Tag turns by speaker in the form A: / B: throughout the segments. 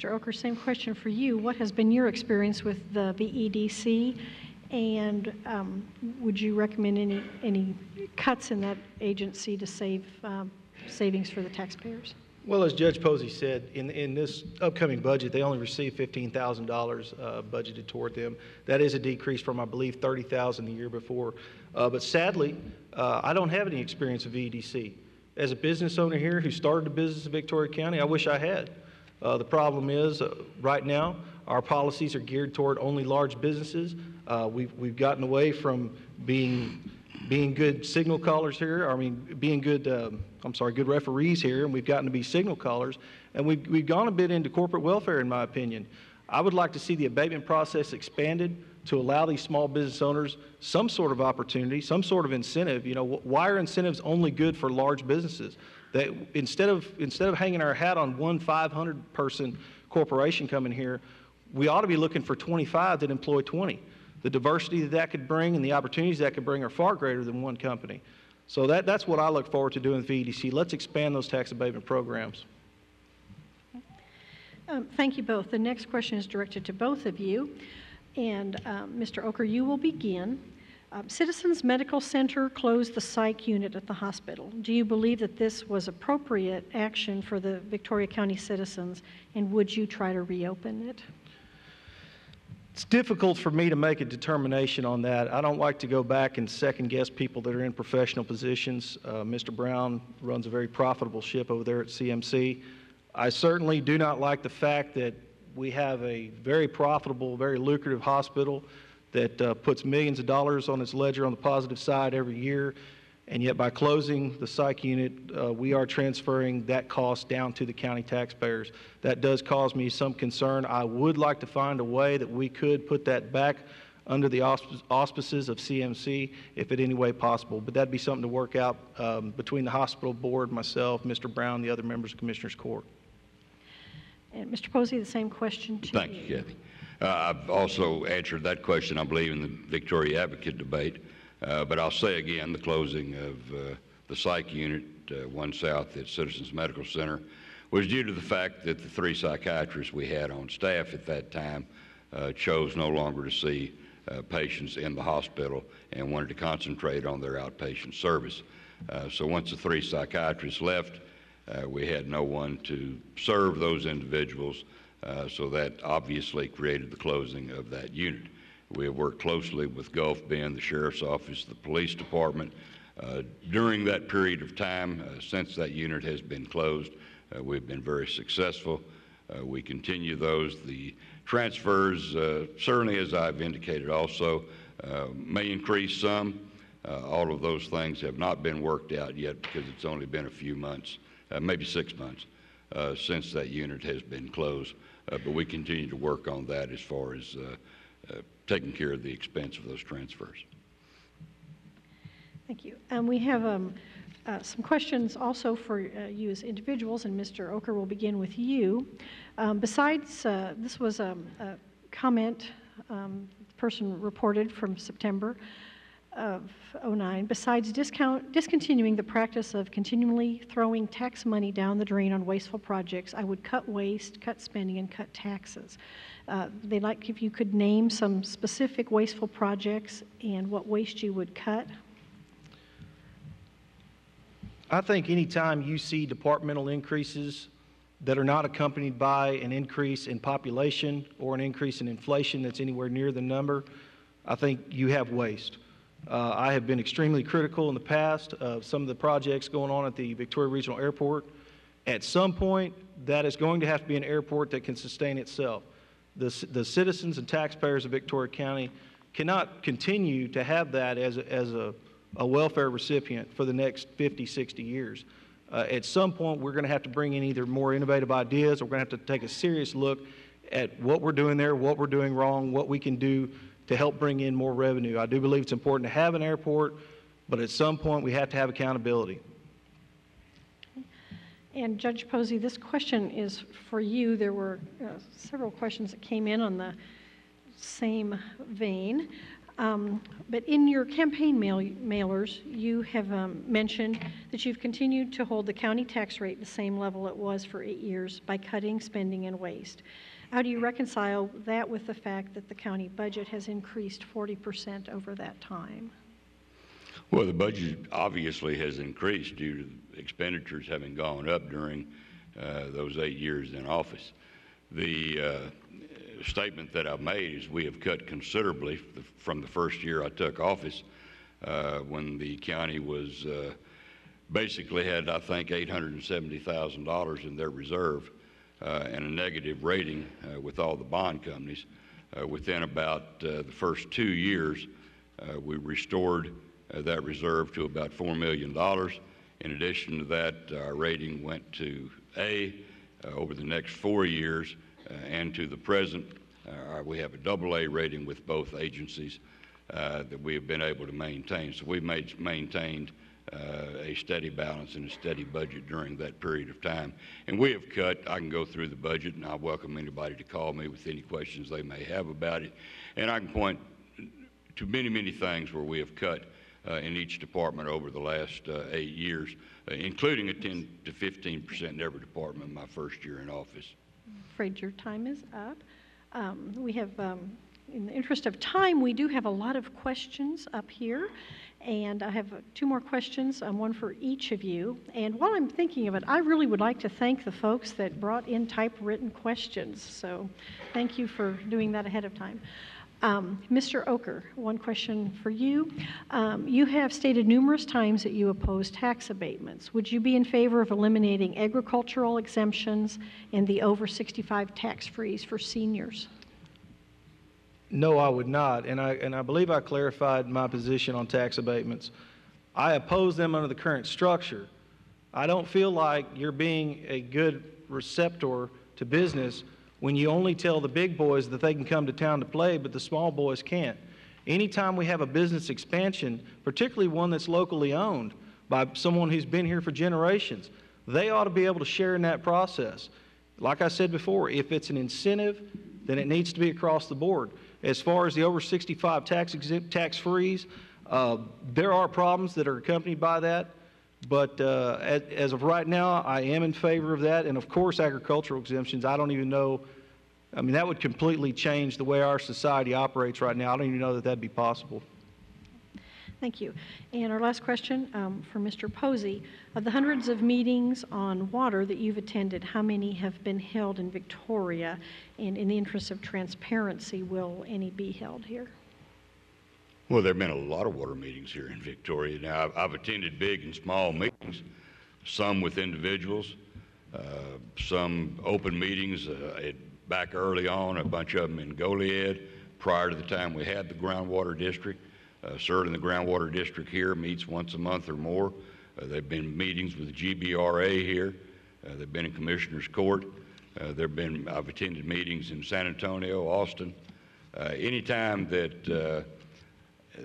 A: Mr. Ocker, same question for you. What has been your experience with the VEDC, and would you recommend any cuts in that agency to save savings for the taxpayers?
B: Well, as Judge Pozzi said, in this upcoming budget, they only received $15,000 budgeted toward them. That is a decrease from, I believe, $30,000 the year before. But sadly, I don't have any experience with VEDC. As a business owner here who started a business in Victoria County, I wish I had. The problem is, right now, our policies are geared toward only large businesses. We've gotten away from being good signal callers here, being good, good referees here, and we've gotten to be signal callers, and we've gone a bit into corporate welfare, in my opinion. I would like to see the abatement process expanded to allow these small business owners some sort of opportunity, some sort of incentive. You know, why are incentives only good for large businesses? That instead of hanging our hat on one 500-person corporation coming here, we ought to be looking for 25 that employ 20. The diversity that could bring and the opportunities that could bring are far greater than one company. So that's what I look forward to doing with VEDC. Let's expand those tax abatement programs.
A: Thank you both. The next question is directed to both of you. And Mr. Ocker, you will begin. Citizens Medical Center closed the psych unit at the hospital. Do you believe that this was appropriate action for the Victoria County citizens, and would you try to reopen it?
B: It's difficult for me to make a determination on that. I don't like to go back and second guess people that are in professional positions. Mr. Brown runs a very profitable ship over there at CMC. I certainly do not like the fact that we have a very profitable, very lucrative hospital that puts millions of dollars on its ledger on the positive side every year, and yet by closing the psych unit, we are transferring that cost down to the county taxpayers. That does cause me some concern. I would like to find a way that we could put that back under the auspices of CMC, if in any way possible, but that'd be something to work out between the hospital board, myself, Mr. Brown, the other members of Commissioners Court.
A: And Mr. Pozzi, the same question to you.
C: Thank you, Kathy. I've also answered that question, I believe, in the Victoria Advocate debate, but I'll say again, the closing of the psych unit, one south at Citizens Medical Center, was due to the fact that the 3 psychiatrists we had on staff at that time chose no longer to see patients in the hospital and wanted to concentrate on their outpatient service. So once the 3 psychiatrists left, we had no one to serve those individuals, so that obviously created the closing of that unit. We have worked closely with Gulf Bend, the Sheriff's Office, the Police Department. During that period of time, since that unit has been closed, we've been very successful. We continue those. The transfers, certainly as I've indicated also, may increase some. All of those things have not been worked out yet because it's only been a few months, maybe 6 months, since that unit has been closed. But we continue to work on that as far as taking care of the expense of those transfers.
A: Thank you. We have some questions also for you as individuals, and Mr. Ocker will begin with you. Besides, this was a comment the person reported from September of '09. Besides discontinuing the practice of continually throwing tax money down the drain on wasteful projects, I would cut waste, cut spending, and cut taxes. They'd like if you could name some specific wasteful projects and what waste you would cut.
B: I think anytime you see departmental increases that are not accompanied by an increase in population or an increase in inflation that's anywhere near the number, I think you have waste. I have been extremely critical in the past of some of the projects going on at the Victoria Regional Airport. At some point, that is going to have to be an airport that can sustain itself. The citizens and taxpayers of Victoria County cannot continue to have that as a welfare recipient for the next 50, 60 years. At some point, we're going to have to bring in either more innovative ideas, or we're going to have to take a serious look at what we're doing there, what we're doing wrong, what we can do to help bring in more revenue. I do believe it's important to have an airport, but at some point we have to have accountability.
A: And Judge Pozzi, this question is for you. There were several questions that came in on the same vein. But in your campaign mailers, you have mentioned that you've continued to hold the county tax rate the same level it was for 8 years by cutting spending and waste. How do you reconcile that with the fact that the county budget has increased 40% over that time?
C: Well, the budget obviously has increased due to expenditures having gone up during those 8 years in office. The statement that I've made is we have cut considerably from the first year I took office, when the county was basically had, I think, $870,000 in their reserve and a negative rating with all the bond companies. Within about the first 2 years, we restored that reserve to about $4 million. In addition to that, our rating went to A over the next 4 years, and to the present, we have a AA rating with both agencies that we have been able to maintain. So we've maintained a steady balance and a steady budget during that period of time. And we have cut, I can go through the budget, and I welcome anybody to call me with any questions they may have about it. And I can point to many, many things where we have cut in each department over the last 8 years, including a 10 to 15% in every department in my first year in office.
A: I'm afraid your time is up. We have, in the interest of time, we do have a lot of questions up here, and I have 2 more questions, one for each of you. And while I'm thinking of it, I really would like to thank the folks that brought in typewritten questions, so thank you for doing that ahead of time. Mr. Ocker, one question for you. You have stated numerous times that you oppose tax abatements. Would you be in favor of eliminating agricultural exemptions and the over 65 tax freeze for seniors?
B: No, I would not, and I believe I clarified my position on tax abatements. I oppose them under the current structure. I don't feel like you're being a good receptor to business when you only tell the big boys that they can come to town to play, but the small boys can't. Anytime we have a business expansion, particularly one that's locally owned by someone who's been here for generations, they ought to be able to share in that process. Like I said before, if it's an incentive, then it needs to be across the board. As far as the over 65 tax freeze, there are problems that are accompanied by that. But as of right now, I am in favor of that. And of course, agricultural exemptions, I don't even know, I mean, that would completely change the way our society operates right now. I don't even know that that'd be possible.
A: Thank you. And our last question for Mr. Pozzi. Of the hundreds of meetings on water that you've attended, how many have been held in Victoria? And in the interest of transparency, will any be held here?
C: Well, there have been a lot of water meetings here in Victoria. Now, I've attended big and small meetings, some with individuals, some open meetings back early on, a bunch of them in Goliad prior to the time we had the groundwater district. Certainly the groundwater district here meets once a month or more. There have been meetings with the GBRA here. They've been in Commissioner's Court. I've attended meetings in San Antonio, Austin. Anytime that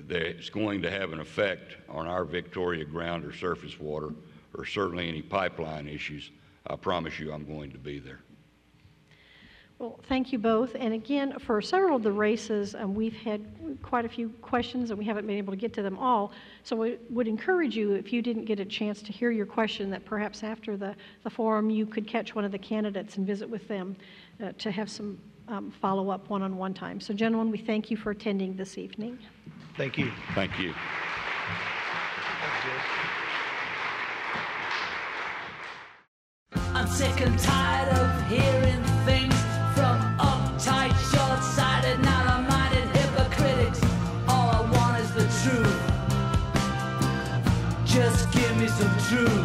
C: that's going to have an effect on our Victoria ground or surface water, or certainly any pipeline issues, I promise you I'm going to be there.
A: Well, thank you both. And again, for several of the races, we've had quite a few questions and we haven't been able to get to them all. So I would encourage you, if you didn't get a chance to hear your question, that perhaps after the forum you could catch one of the candidates and visit with them to have some follow-up one-on-one time. So gentlemen, we thank you for attending this evening.
B: Thank you.
C: Thank you.
D: I'm sick and tired of hearing things from uptight, short-sighted, narrow-minded hypocritics. All I want is the truth. Just give me some truth.